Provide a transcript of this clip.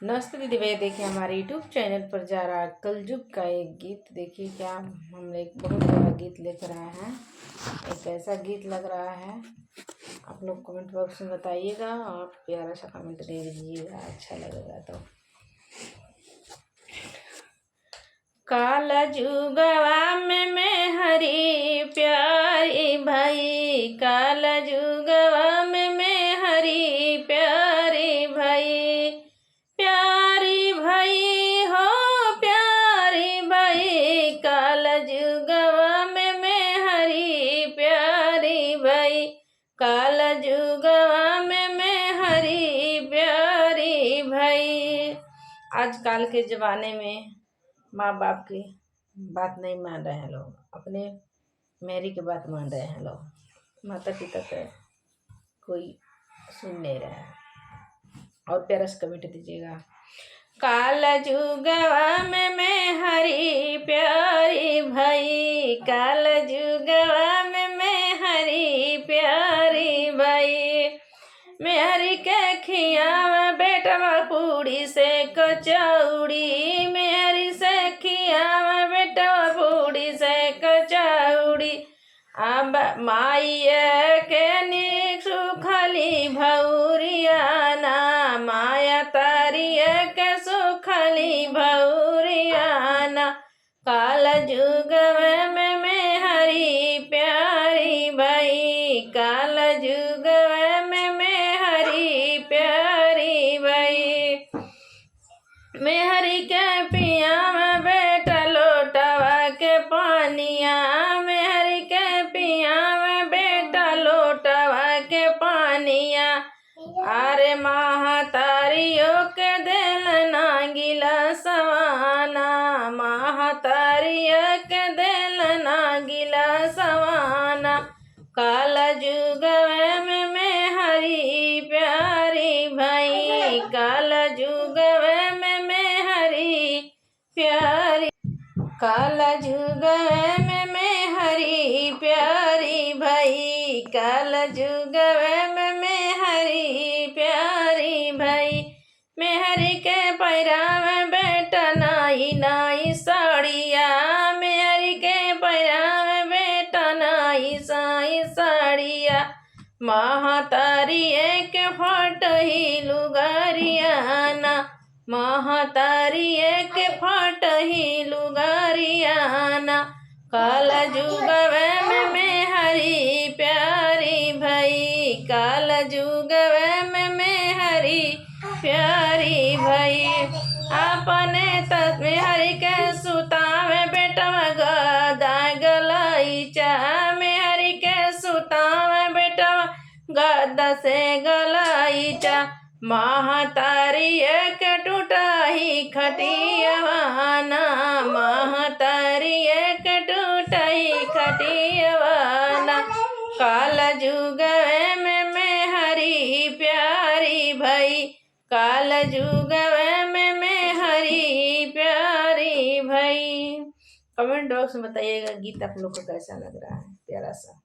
नमस्ते दीदी भैया, देखिए हमारे यूट्यूब चैनल पर जा रहा है कलजुग का एक गीत। देखिए क्या हम एक बहुत बड़ा गीत लेकर आए हैं। एक ऐसा गीत लग रहा है, आप लोग कमेंट बॉक्स में बताइएगा और प्यारा सा कमेंट दे दीजिएगा, अच्छा लगेगा तो। काला जुगवा में मैं हरी प्यारी भाई, काला जुगवा में मैं हरी प्यारी भाई, प्यारी भाई हो प्यारी भाई, काला जुगवा में मैं हरी प्यारी भाई, काला जुगवा में मैं हरी प्यारी भाई। आजकल के ज़माने में माँ बाप की बात नहीं मान रहे हैं लोग, अपने मेरी की बात मान रहे हैं लोग। माता पिता का कोई सुन नहीं रहा है। और प्यारा से कमेंट दीजिएगा। काला जुगवा में मैं हरी प्यारी भाई, काला जुगवा में मैं हरी प्यारी भाई, मैं हरी के खियावा बेटवा पूड़ी से कचौड़ी, मैं हरी से खियावा बेटवा पूड़ी से कचौड़ी, अब माया के निक सुखली भौरियाना, माया तारिया के सुखली भौरियाना, काला जुगवा में मैं हरी प्यारी भाई, काला जुगवा में मैं हरी प्यारी भाई, मैं हरी के पिया में बेटा लोटवा के पानिया, मैं हरी के पिया में बेटा लोटवा के पानिया, अरे महतारियों के दिल ना गिला सवाना, महतारियों के दिल ना गिला सवाना, काला जुगवा में मैं हरी प्यारी भाई, काला जुगवा में मैं हरी प्यारी, काला जुगवा में मैं हरी प्यारी भाई, काला जुगवा में मैं हरी प्यारी भाई, मैं हरी के पैरा में बेटा नाई नाई साड़िया, मैं हरी के पैरा में बेटा नाई साई साड़िया, महतारी एक फट ही लुगारियाना, महतारी एक फट ही लुगारियाना, काला जुगवा में मैं हरी प्यारी भाई, काला जुगवा में मैं हरी प्यारी भाई, अपने तस में हरी के सुतावे बेटा गदा गलाइचा, में हरी के सुतावे बेटा गदा से गलाइचा, महतारी एक टूटा ही खटियावाना, महतारी एक टूटा ही खटियावाना, काला जुगवा में मैं हरी प्यारी भाई, काला जुगवा में मैं हरी प्यारी भाई। कमेंट बॉक्स में बताइएगा गीत आप लोग को कैसा लग रहा है, प्यारा सा।